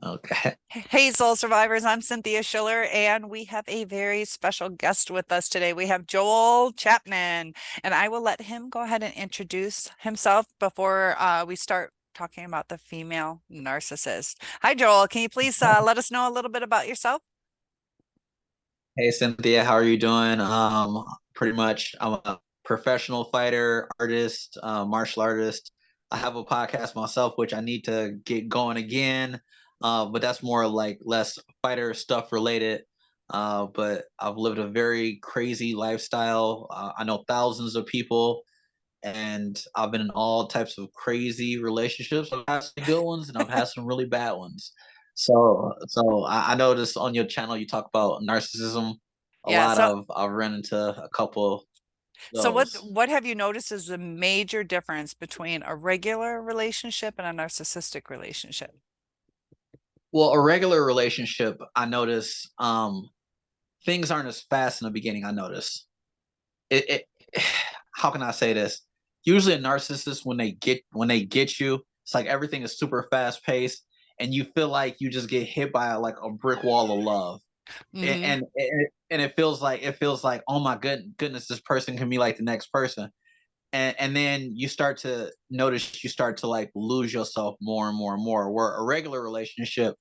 Okay. Hey, Soul Survivors, I'm Cynthia Schiller, and we have a very special guest with us today. We have Joel Chapman, and I will let him go ahead and introduce himself before we start talking about the female narcissist. Hi, Joel. Can you please let us know a little bit about yourself? Hey Cynthia, how are you doing? Pretty much I'm a professional fighter, artist, martial artist. I have a podcast myself, which I need to get going again. But that's more like less fighter stuff related. But I've lived a very crazy lifestyle. I know thousands of people, and I've been in all types of crazy relationships. I've had some good ones, and I've had some really bad ones. So I noticed on your channel you talk about narcissism a Yeah, lot. so I've run into a couple of so what those. what have you noticed is the major difference between a regular relationship and a narcissistic relationship? Well, a regular relationship, I notice things aren't as fast in the beginning. I notice it. How can I say this? Usually, a narcissist when they get you, it's like everything is super fast paced, and you feel like you just get hit by like a brick wall of love. and Hmm. and, and it feels like oh my goodness, this person can be like the next person. And then you start to notice, you start to like lose yourself more and more and more, where a regular relationship,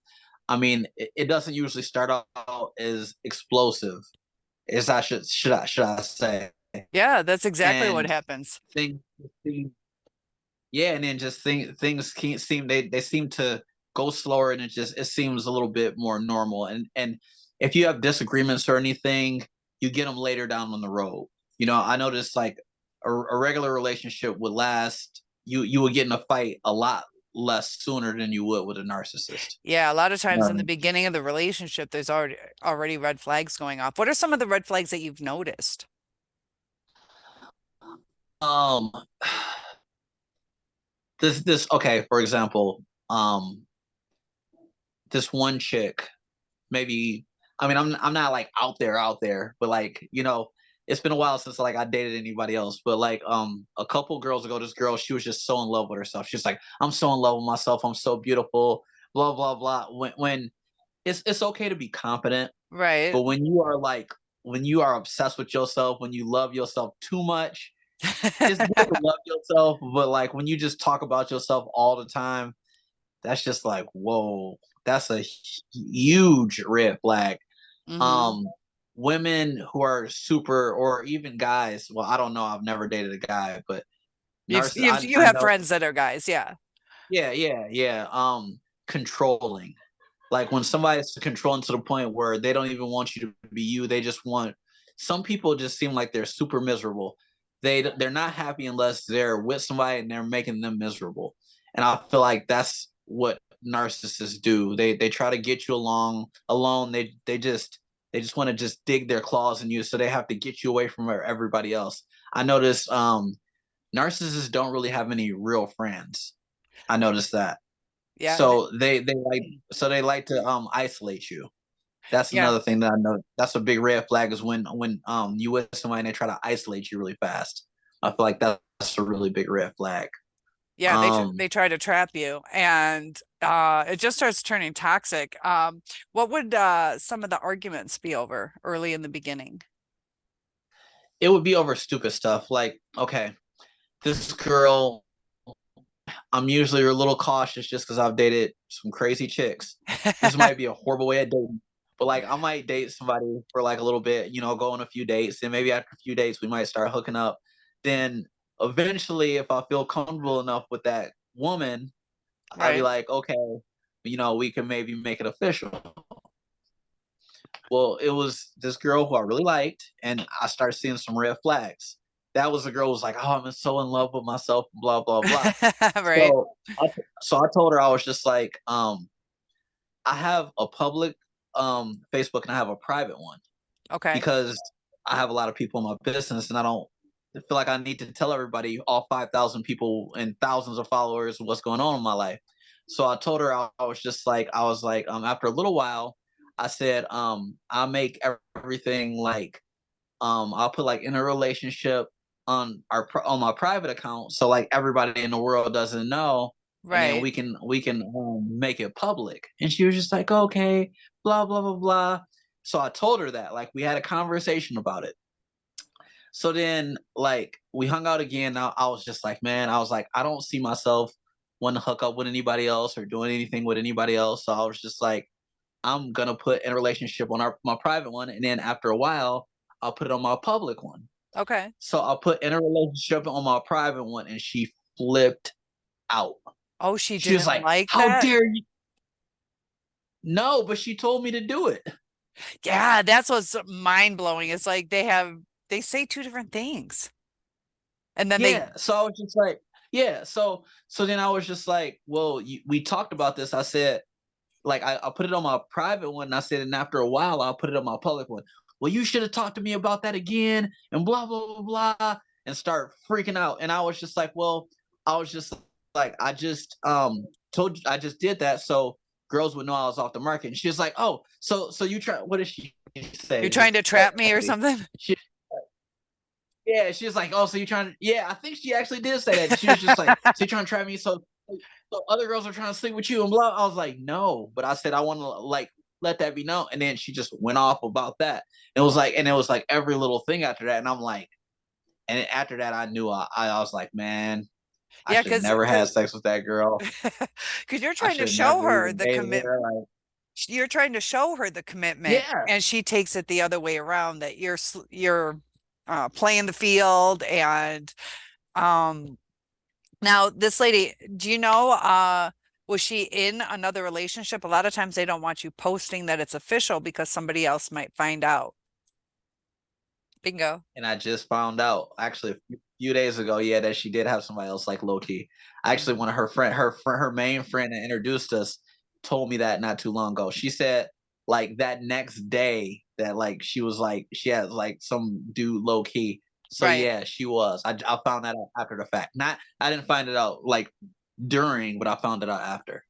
I mean, it doesn't usually start out as explosive as I should I say. Yeah, that's exactly what And happens. things yeah, and then just things can't seem, they seem to go slower, and it seems a little bit more normal. And if you have disagreements or anything, you get them later down on the road. I noticed like a regular relationship would last. You would get in a fight a lot less sooner than you would with a narcissist. Yeah, a lot of times in the Um, beginning of the relationship, there's already red flags going off. What are some of the red flags that you've noticed? um this okay, for example, this one chick, maybe, I mean, I'm not like out there, but like, it's been a while since like I dated anybody else. But like a couple girls ago, this girl, she was just so in love with herself. She's like, I'm so in love with myself, I'm so beautiful, blah blah blah. When it's okay to be confident, Right. but when you are obsessed with yourself, when you love yourself too much, it's good to love yourself, but like when you just talk about yourself all the time, that's just like, whoa, that's a huge red flag. Hmm. um Women who are super, or even guys, well, I don't know, I've never dated a guy, but You've, narciss you've I, you I have know. friends that are guys, yeah. Yeah, controlling. Like when somebody's controlling to the point where they don't even want you to be you, they just want. Some people just seem like they're super miserable. They're not happy unless they're with somebody and they're making them miserable. And I feel like that's what narcissists do. They try to get you alone. They just want to just dig their claws in you, so they have to get you away from everybody else. I notice narcissists don't really have any real friends. I noticed that. Yeah. So they like to isolate you. That's Yeah. another thing that I know. That's a big red flag, is when you with somebody and they try to isolate you really fast. I feel like that's a really big red flag. Yeah, Um, they try to trap you and it just starts turning toxic. What would some of the arguments be over early in the beginning? it would be over stupid stuff like, okay, this girl, I'm usually a little cautious just because I've dated some crazy chicks. This might be a horrible way of dating, but like I might date somebody for like a little bit, go on a few dates, and maybe after a few dates we might start hooking up. Then eventually, if I feel comfortable enough with that woman, I'll be Right. like, okay, we can maybe make it official. Well, it was this girl who I really liked, and I started seeing some red flags. That was the girl who was like, "Oh, I'm so in love with myself," blah blah blah. Right. So, I, so I told her, I was just like, I have a public Facebook and I have a private one, Okay. because I have a lot of people in my business, and I don't feel like I need to tell everybody, all 5,000 people and thousands of followers, what's going on in my life. So I told her, I was like, after a little while, I said, I make everything like, I'll put like in a relationship on my private account, so like everybody in the world doesn't know, and then Right. we can make it public. And she was just like, okay, blah blah blah blah. So I told her that, like, we had a conversation about it. So then, like, we hung out again. I was just like, man, I was like, I don't see myself wanting to hook up with anybody else or doing anything with anybody else. So I was just like, I'm gonna put in a relationship on my private one, and then after a while, I'll put it on my public one. Okay. So I'll put in a relationship on my private one, and she flipped out. Oh, she She was didn't like, like "How that? dare you?" No, but she told me to do it. Yeah, that's what's mind blowing. It's like they say two different things. And then they Yeah. So I was just like, yeah. So then I was just like, well, we talked about this. I said, like, I put it on my private one, and I said, and after a while, I'll put it on my public one. Well, you should have talked to me about that again, and blah blah blah blah, and start freaking out. And I was just like, well, I was just like, I just told you, I just did that, so girls would know I was off the market. And she was like, oh, so you try? What did she you're say trying to trap me or exactly? something? She Yeah, she was like, oh, so you trying to? Yeah, I think she actually did say that. She was just like, so you trying to trap me? So other girls are trying to sleep with you and blah. I was like, no, but I said I want to, like, let that be known. And then she just went off about that. And it was like every little thing after that. And I'm like, and after that, I knew I was like, man, I Yeah, should have because never had sex with that girl. because you're I trying to should have show never her even the dated commit her. Like, you're trying to show her the commitment, yeah. and she takes it the other way around, that you're playing the field. And um now this lady, do you know, was she in another relationship? A lot of times they don't want you posting that it's official because somebody else might find out. Bingo. And I just found out actually a few days ago, yeah, that she did have somebody else, like, low key. Actually, one of her main friend that introduced us told me that not too long ago. She said, like, that next day that, like, she was like she had, like, some dude low key. So Right. yeah, she was. I found that out after the fact. Not I didn't find it out, like, during, but I found it out after.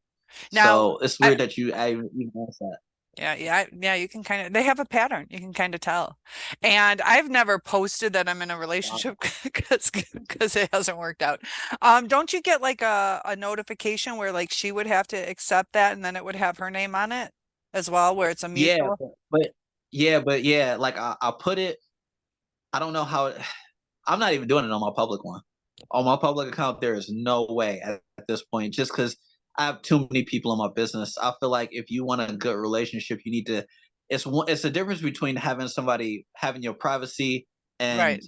Now, So it's I, weird that I even asked that. yeah, yeah, yeah, you can kind of, they have a pattern. You can kind of tell. And I've never posted that I'm in a relationship Wow. because it hasn't worked out. Don't you get like a notification where like she would have to accept that and then it would have her name on it as well, where it's a Yeah, mutual? but yeah, like, I put it. I don't know how. I'm not even doing it on my public one. On my public account, there is no way at this point, just because I have too many people in my business. I feel like if you want a good relationship, you need to. It's a difference between having somebody having your privacy and Right,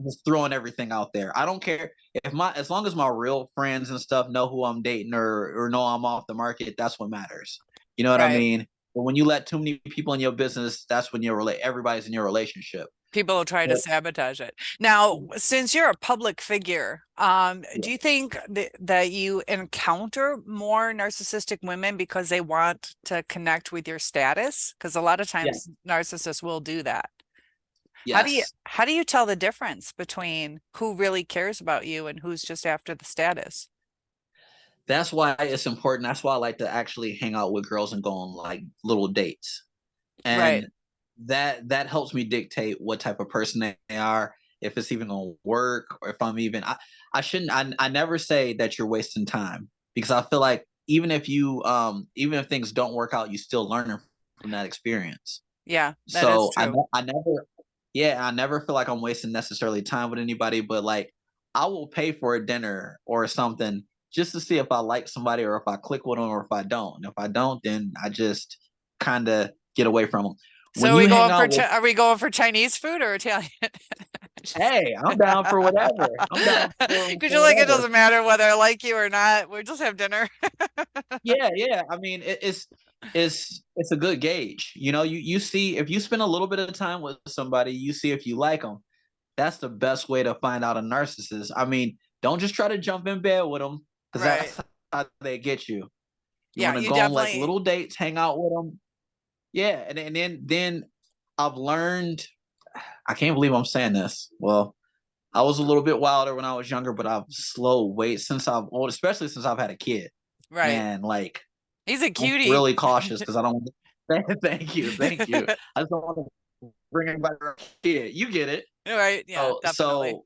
just throwing everything out there. I don't care if as long as my real friends and stuff know who I'm dating or know I'm off the market. That's what matters. You know what I right. mean? But when you let too many people in your business, that's when everybody's in your relationship. People will try to But, sabotage it. Now, since you're a public figure, yeah. do you think that you encounter more narcissistic women because they want to connect with your status? Because a lot of Yeah. times narcissists will do that. Yes. How do you tell the difference between who really cares about you and who's just after the status? That's why it's important. That's why I like to actually hang out with girls and go on, like, little dates. Right, And that helps me dictate what type of person they are, if it's even gonna work, or if I'm even I shouldn't I never say that you're wasting time, because I feel like even if things don't work out, you still learning from that experience. yeah, that is So true. I never, yeah, I never feel like I'm wasting necessarily time with anybody, but, like, I will pay for a dinner or something just to see if I like somebody, or if I click with them, or if I don't. And if I don't, then I just kind of get away from them. So When you hang out with, Are we going for Chinese food or Italian? hey, I'm down for whatever. I'm down Because for you're like, it whatever. doesn't matter whether I like you or not. We'll just have dinner. Yeah, yeah. I mean, it's a good gauge. You see, if you spend a little bit of time with somebody, you see if you like them. That's the best way to find out a narcissist. I mean, don't just try to jump in bed with them, because Right. that's how they get you. You Yeah, want to you go on, like, definitely, little dates, hang out with them. Yeah, and then I've learned. I can't believe I'm saying this. Well, I was a little bit wilder when I was younger, but I've slowed weight since I've old, especially since I've had a kid. right. Man, like, He's a I'm cutie. really cautious because I don't. Thank you, thank you. I just don't want to bring anybody around a kid. You get it. Right. Yeah, So definitely.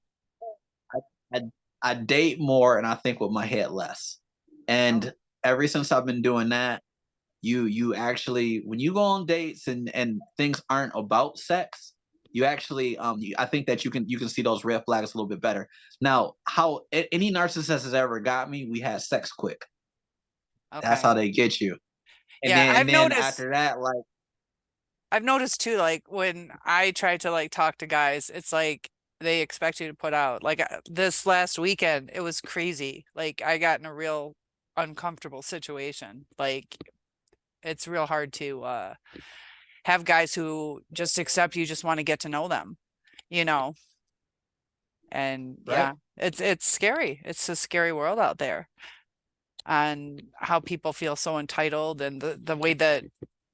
I, I I date more, and I think with my head less. Oh, And ever since I've been doing that, you actually, when you go on dates and things aren't about sex, you actually I think that you can see those red flags a little bit better. Now, how any narcissist has ever got me, we had sex quick. That's how okay. they get you. And Yeah, then after that, like, I've noticed too, like when I try to like talk to guys, it's like they expect you to put out. Like this last weekend, it was crazy. Like I got in a real uncomfortable situation. Like it's real hard to have guys who just accept you, just want to get to know them, you know. And right? yeah, it's scary. It's a scary world out there. And how people feel so entitled and the way that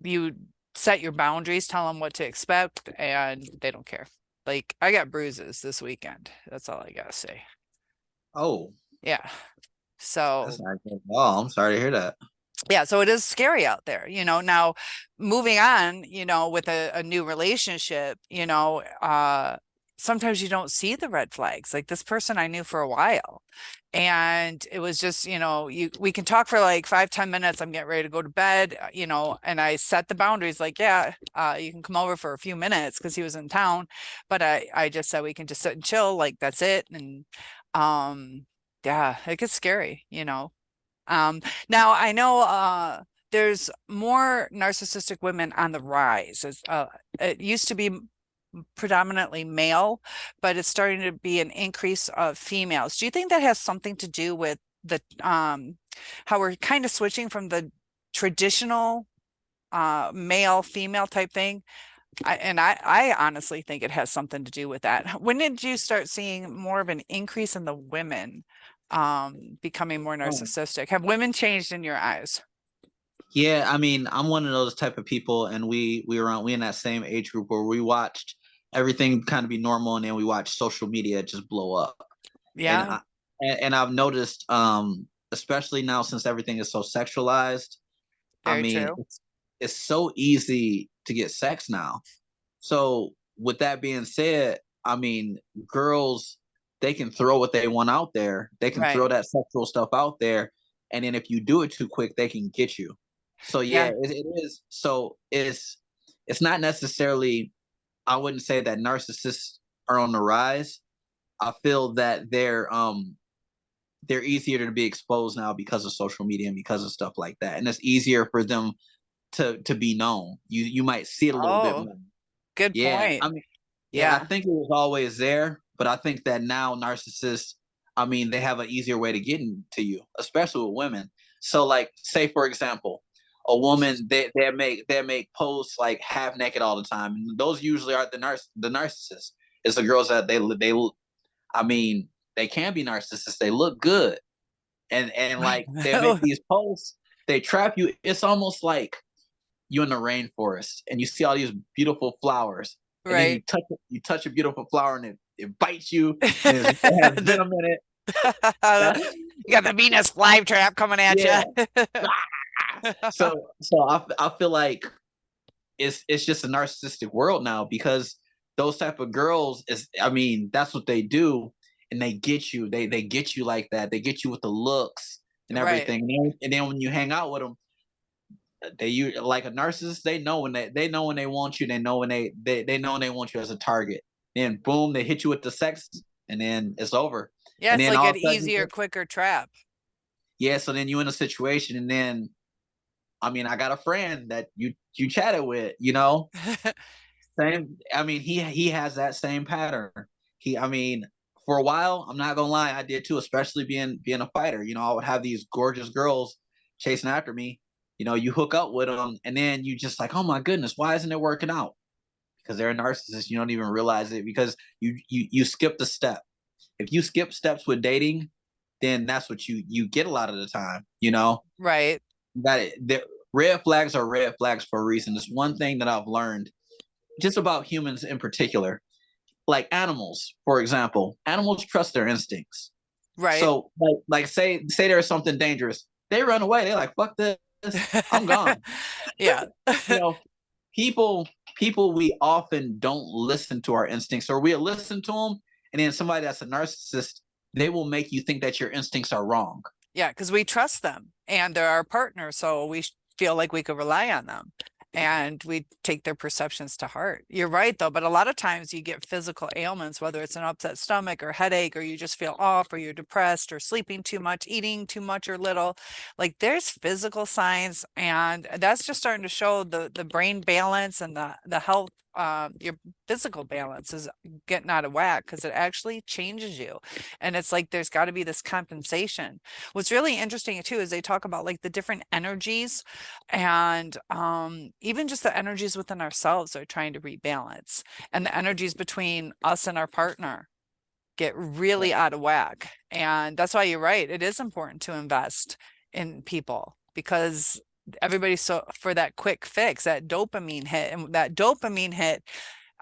you set your boundaries, tell them what to expect, and they don't care. Like I got bruises this weekend. That's all I gotta say. Oh, Yeah. that's So not good. Oh, I'm sorry to hear that. yeah, so it is scary out there, you know. Now moving on, you know, with a new relationship, you know, sometimes you don't see the red flags. Like this person I knew for a while. And it was just, you know, we can talk for like 5, 10 minutes. I'm getting ready to go to bed, you know, and I set the boundaries like, yeah, you can come over for a few minutes because he was in town. But I just said we can just sit and chill, like that's it. And yeah, it gets scary, you know. Um, Now I know there's more narcissistic women on the rise. It used to be predominantly male, but it's starting to be an increase of females. Do you think that has something to do with the how we're kind of switching from the traditional male female type thing? I honestly think it has something to do with that. When did you start seeing more of an increase in the women becoming more Oh. narcissistic? Have women changed in your eyes? Yeah, I mean, I'm one of those type of people, and we in that same age group where we watched everything kind of be normal, and then we watched social media just blow up. And Yeah, I've noticed, especially now since everything is so sexualized. I very mean, true. it's so easy to get sex now. So with that being said, I mean, girls, they can throw what they want out there. They can throw Right. that sexual stuff out there, and then if you do it too quick, they can get you. So yeah, Yeah. it is. So it's not necessarily. I wouldn't say that narcissists are on the rise. I feel that they're easier to be exposed now because of social media and because of stuff like that, and it's easier for them to be known. You might see it a little bit Oh, more. good Yeah, point. I mean, yeah, I Yeah. think it was always there, but I think that now narcissists, I mean, they have an easier way to get into you, especially with women. So, like, say for example, a woman they make posts like half naked all the time, and those usually are the narcissists. It's the girls that they I mean, they can be narcissists. They look good, and like they make these posts, they trap you. It's almost like you in the rainforest and you see all these beautiful flowers, and then Right. you touch a beautiful flower and it bites you, and it has The- venom in it. That, you got the Venus flytrap coming at yeah. you. So I feel like it's just a narcissistic world now because those type of girls is, I mean, that's what they do, and they get you. They get you like that. They get you with the looks and Right. everything. And then when you hang out with them, you like a narcissist. They know when they want you. They know when they know when they want you as a target. Then boom, they hit you with the sex, and then it's over. Yeah, And it's then like all an of a sudden, easier, quicker trap. yeah. So then you in a situation, and then I mean, I got a friend that you chatted with. Same. I mean, he has that same pattern. I mean, for a while, I'm not gonna lie, I did too, especially being a fighter. I would have these gorgeous girls chasing after me. You hook up with them, and then you just like, oh my goodness, why isn't it working out? Because they're a narcissist. You don't even realize it because you skip the step. If you skip steps with dating, then that's what you get a lot of the time. Right. That the red flags are red flags for a reason. It's one thing that I've learned just about humans in particular, like animals, for example. Animals trust their instincts. Right. So, like say there's something dangerous, they run away. They're like, "Fuck this, I'm gone." Yeah. You know, people we often don't listen to our instincts, or we'll listen to them, and then somebody that's a narcissist, they will make you think that your instincts are wrong. Yeah, because we trust them and they're our partner, so we feel like we could rely on them and we take their perceptions to heart. You're right, though, but a lot of times you get physical ailments, whether it's an upset stomach or headache, or you just feel off, or you're depressed, or sleeping too much, eating too much or little. Like there's physical signs, and that's just starting to show the brain balance and the health. Your physical balance is getting out of whack because it actually changes you. And it's like there's got to be this compensation. What's really interesting too is they talk about like the different energies and even just the energies within ourselves are trying to rebalance, and the energies between us and our partner get really out of whack. And that's why you're right. It is important to invest in people because everybody's so for that quick fix, that dopamine hit, and that dopamine hit,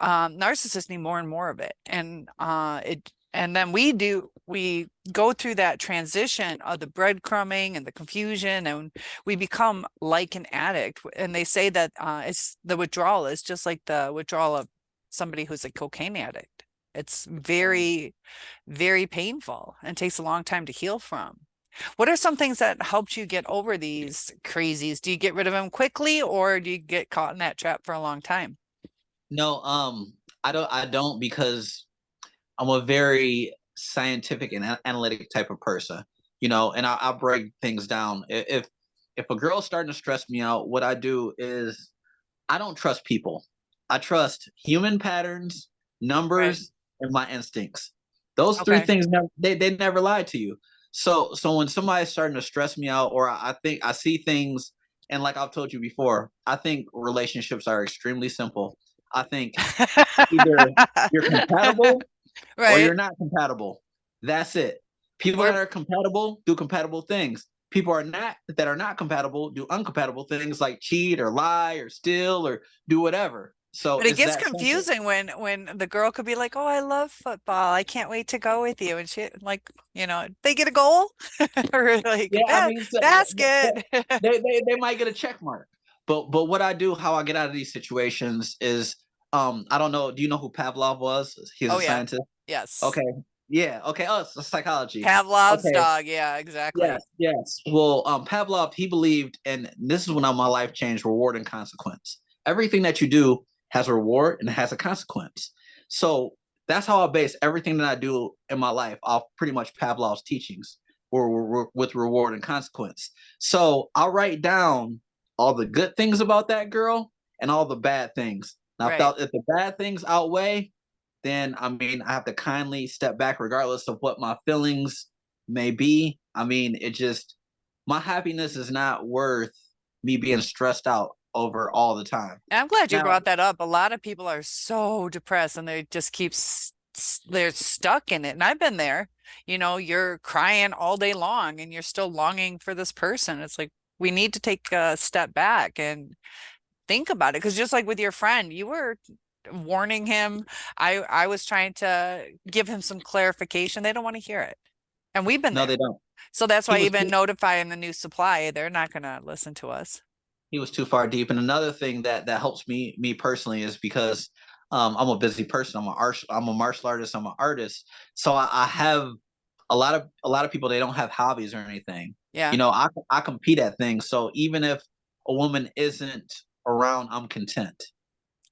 narcissists need more and more of it. And then we go through that transition of the breadcrumbing and the confusion, and we become like an addict. And they say that it's the withdrawal is just like the withdrawal of somebody who's a cocaine addict. It's very, very painful and takes a long time to heal from. What are some things that helped you get over these crazies? Do you get rid of them quickly, or do you get caught in that trap for a long time? No, I don't because I'm a very scientific and analytic type of person, and I'll break things down. If a girl's starting to stress me out, what I do is I don't trust people. I trust human patterns, Right. numbers, and my instincts. Those three Okay. things they never lie to you. So when somebody's starting to stress me out, or I think I see things, and like I've told you before, I think relationships are extremely simple. I think either you're compatible or Right. you're not compatible. That's it. People that We're are compatible do compatible things. People are not compatible do uncompatible things like cheat or lie or steal or do whatever. So But it it's gets that simple. confusing when the girl could be like, "Oh, I love football. I can't wait to go with you." And she like, they get a goal or like Yeah, I ba mean, basket. they might get a check mark. But what I do, how I get out of these situations is, I don't know. Do you know who Pavlov was? He was Oh a yeah. scientist. Yes. Okay. Yeah. Okay. Oh, it's psychology. Pavlov's Okay. dog. Yeah, exactly. Yes, yes. Well, Pavlov, he believed, and this is when my life changed: reward and consequence. Everything that you do has a reward and it has a consequence. So that's how I base everything that I do in my life off pretty much Pavlov's teachings, or with reward and consequence. So I'll write down all the good things about that girl and all the bad things. Now, Right. if the bad things outweigh, then I mean, I have to kindly step back, regardless of what my feelings may be. I mean, my happiness is not worth me being stressed out over all the time. And I'm glad you Now, brought that up. A lot of people are so depressed and they just keep they're stuck in it. And I've been there. You're crying all day long and you're still longing for this person. It's like we need to take a step back and think about it. Because just like with your friend, you were warning him. I was trying to give him some clarification. They don't want to hear it. And we've been no, there. they don't. So that's He why was even too, notifying the new supply, they're not going to listen to us. he was too far deep. And another thing that helps me personally is because I'm a busy person. I'm a martial artist. I'm an artist. So I have a lot of people, they don't have hobbies or anything. Yeah. I compete at things. So even if a woman isn't around, I'm content.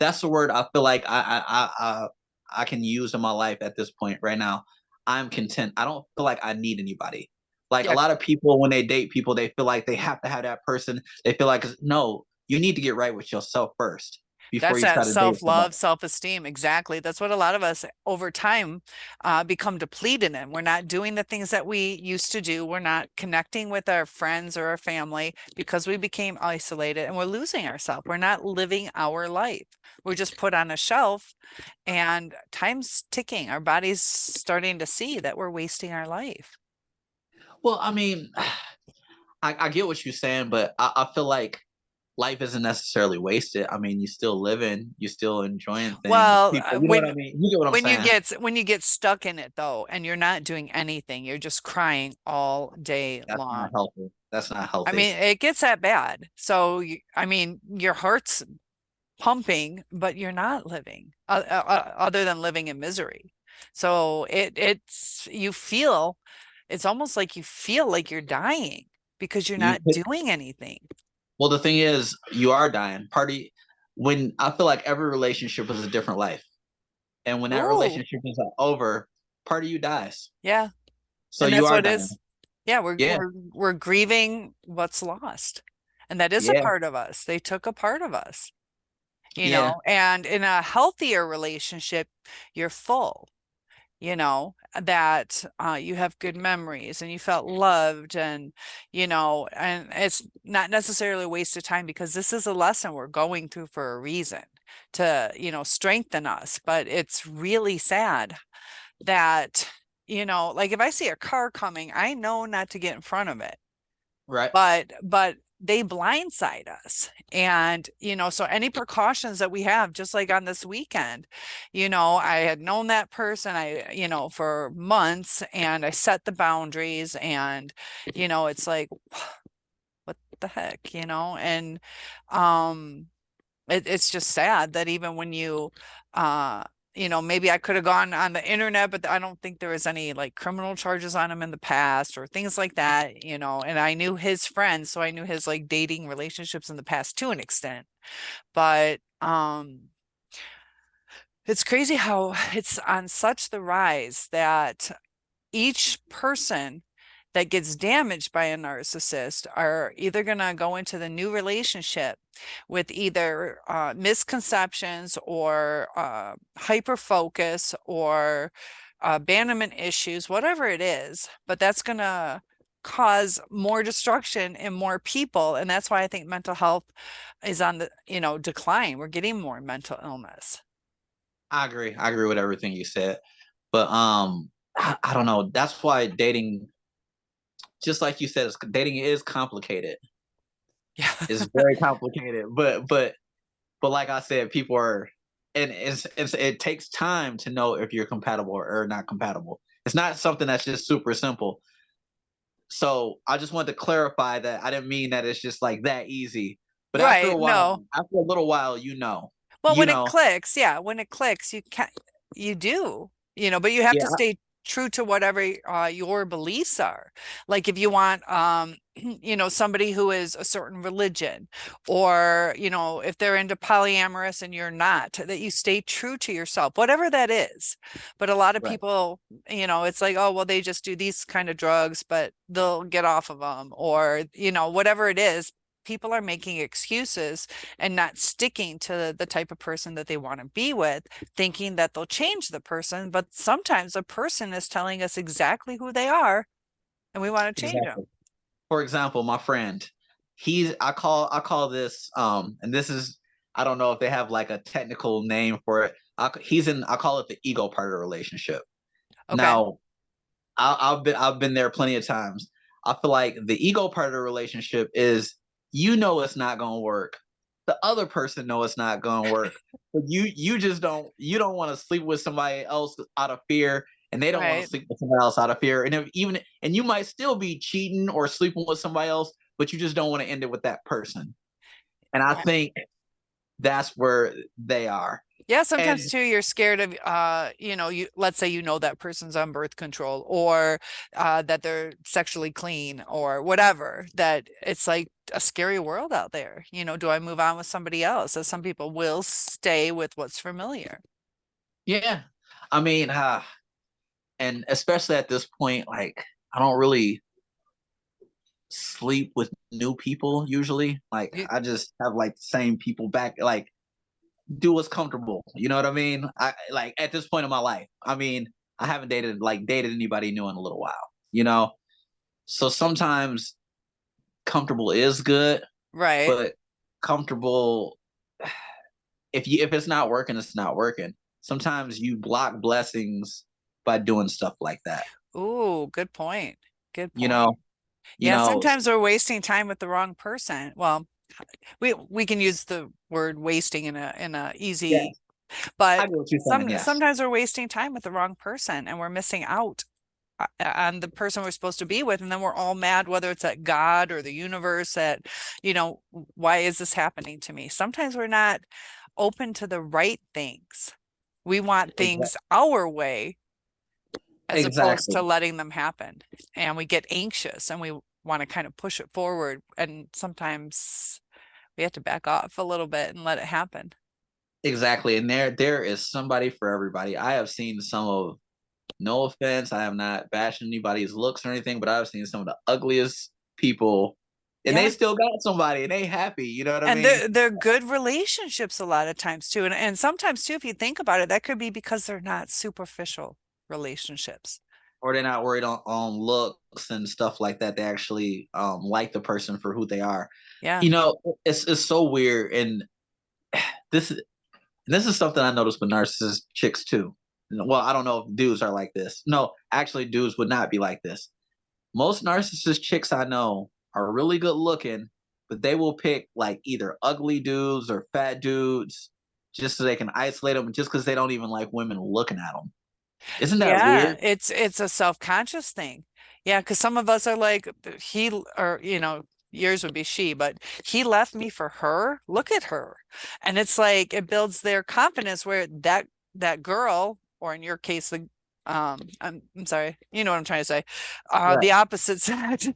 That's the word I feel like I can use in my life at this point right now. I'm content. I don't feel like I need anybody. Like a Yeah. lot of people, when they date people, they feel like they have to have that person. They feel like, no, you need to get right with yourself first before That's you try that to date somebody. self-love, self-esteem. Exactly. That's what a lot of us over time become depleted in. We're not doing the things that we used to do. We're not connecting with our friends or our family because we became isolated and we're losing ourselves. We're not living our life. We're just put on a shelf and time's ticking. Our body's starting to see that we're wasting our life. Well, I mean, I get what you're saying, but I feel like life isn't necessarily wasted. I mean, you're still living, you're still enjoying things. Well, People, you know what I mean? You get what I'm saying? when you get stuck in it though, and you're not doing anything, you're just crying all day That's not long. healthy. That's not I healthy. mean, it gets that bad. So, I mean, your heart's pumping, but you're not living other than living in misery. So it's you feel it's almost like you feel like you're dying because you're You not doing anything. well, the thing is, you are dying. When I feel like every relationship is a different life, and when that Ooh, relationship is over, part of you dies. yeah. So And you that's are what it dying. is. Yeah, Yeah, we're grieving what's lost. And that is a yeah, part of us. They took a part of us, yeah. and in a healthier relationship, you're full, that you have good memories and you felt loved, and it's not necessarily a waste of time because this is a lesson we're going through for a reason to, strengthen us. But it's really sad that, like if I see a car coming, I know not to get in front of it, Right. but they blindside us. And so any precautions that we have, just like on this weekend, I had known that person, for months, and I set the boundaries, and it's like, what the heck, and um it's just sad that even when uh maybe I could have gone on the internet, but I don't think there was any like criminal charges on him in the past or things like that, and I knew his friends, so I knew his like dating relationships in the past to an extent. But it's crazy how it's on such the rise that each person that gets damaged by a narcissist are either going to go into the new relationship with either misconceptions or hyper focus or abandonment issues, whatever it is, but that's going to cause more destruction in more people. And that's why I think mental health is on the, decline. We're getting more mental illness. I agree. I agree with everything you said. But I don't know. That's why dating, just like you said, dating is complicated. Yeah. It's very complicated. But like I said, people are, and it takes time to know if you're compatible or not compatible. It's not something that's just super simple. So I just wanted to clarify that I didn't mean that it's just like that easy. But Right. No. after a little while, Well, you when it know, clicks, yeah, when it clicks, you do, but you have yeah, to stay true to whatever your beliefs are. Like if you want, somebody who is a certain religion, or, if they're into polyamorous and you're not, that you stay true to yourself, whatever that is. But a lot of right, people, it's like, oh, well, they just do these kind of drugs, but they'll get off of them, or, whatever it is. People are making excuses and not sticking to the type of person that they want to be with, thinking that they'll change the person. But sometimes a person is telling us exactly who they are and we want to change them. exactly. For example, my friend, I call this and this is, I don't know if they have like a technical name for it. I call it the ego part of the relationship. Okay. Now, I've been there plenty of times. I feel like the ego part of the relationship is, it's not gonna work. The other person know it's not gonna work. But you just don't want to sleep with somebody else out of fear, and they don't want to Right. sleep with somebody else out of fear. And if even and you might still be cheating or sleeping with somebody else, but you just don't want to end it with that person. And I think that's where they are. Yeah, sometimes And too, you're scared of, let's say that person's on birth control, or that they're sexually clean or whatever, that it's like a scary world out there. Do I move on with somebody else? As some people will stay with what's familiar. yeah, I mean, and especially at this point, like I don't really sleep with new people usually. Like You, I just have like the same people back, like do what's comfortable. You know what I mean? I like at this point in my life. I mean, I haven't dated anybody new in a little while, you know? So sometimes comfortable is good, right. but comfortable, if it's not working, it's not working. Sometimes you block blessings by doing stuff like that. Ooh, good point. Good You point. know, you Yeah, know, sometimes we're wasting time with the wrong person. Well, we can use the word wasting in a yeah, easy, I but get what you're saying, yes. sometimes we're wasting time with the wrong person and we're missing out on the person we're supposed to be with, and then we're all mad, whether it's at God or the universe, that, why is this happening to me? Sometimes we're not open to the right things. We want Exactly. things our way, as opposed to Exactly. letting them happen. And we get anxious and we want to kind of push it forward. And sometimes we have to back off a little bit and let it happen. Exactly. And there is somebody for everybody. I have seen some of, no offense, I am not bashing anybody's looks or anything, but I've seen some of the ugliest people and they Yeah. still got somebody and they happy. You know what I And mean? they're good relationships a lot of times too. And sometimes too, if you think about it, that could be because they're not superficial relationships. Or they're not worried on looks and stuff like that. They actually like the person for who they are. Yeah. You know, it's so weird. And this is this is something I noticed with narcissist chicks too. Well, I don't know if dudes are like this. No, actually, dudes would not be like this. Most narcissist chicks I know are really good looking, but they will pick like either ugly dudes or fat dudes just so they can isolate them, just because they don't even like women looking at them. Isn't that Yeah, weird? it's a self-conscious thing. Yeah, because some of us are like he or yours would be she, but he left me for her. Look at her. And it's like it builds their confidence where that girl, or in your case, the I'm sorry, you know what I'm trying to say. Right. The opposite sex,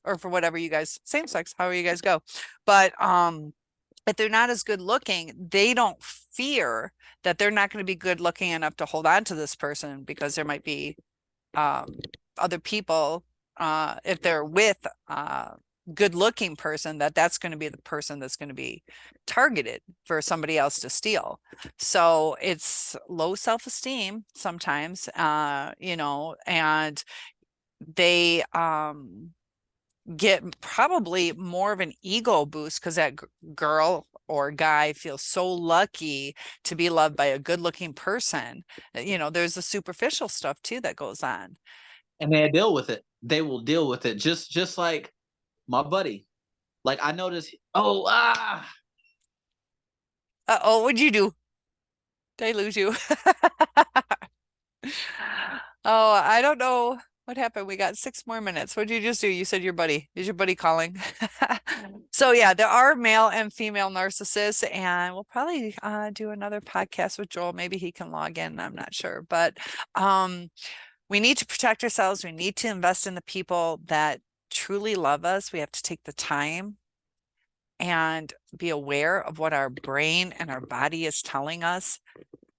or for whatever you guys, same sex, however you guys go. But if they're not as good looking, they don't fear that they're not going to be good looking enough to hold on to this person because there might be um, other people, if they're with a good looking person, that's going to be the person that's going to be targeted for somebody else to steal. So it's low self-esteem sometimes, and they get probably more of an ego boost because that girl or guy feels so lucky to be loved by a good looking person. There's the superficial stuff too that goes on. And they deal with it. They will deal with it. Just like my buddy. Like I noticed, Oh, what'd you do? Did I lose you? Oh, I don't know what happened. We got 6 more minutes. What did you just do? You said your buddy. Is your buddy calling? So yeah, there are male and female narcissists, and we'll probably do another podcast with Joel. Maybe he can log in. I'm not sure, but we need to protect ourselves. We need to invest in the people that truly love us. We have to take the time and be aware of what our brain and our body is telling us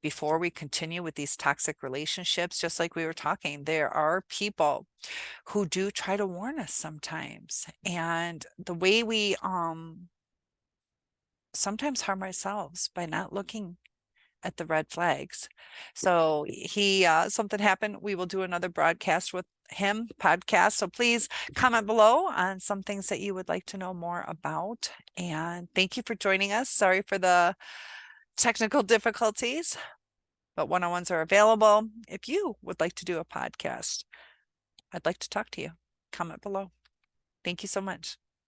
before we continue with these toxic relationships. Just like we were talking, there are people who do try to warn us sometimes, and the way we sometimes harm ourselves by not looking at the red flags. So he something happened. We will do another broadcast with him, podcast. So please comment below on some things that you would like to know more about. And thank you for joining us. Sorry for the technical difficulties, but one-on-ones are available. If you would like to do a podcast, I'd like to talk to you. Comment below. Thank you so much.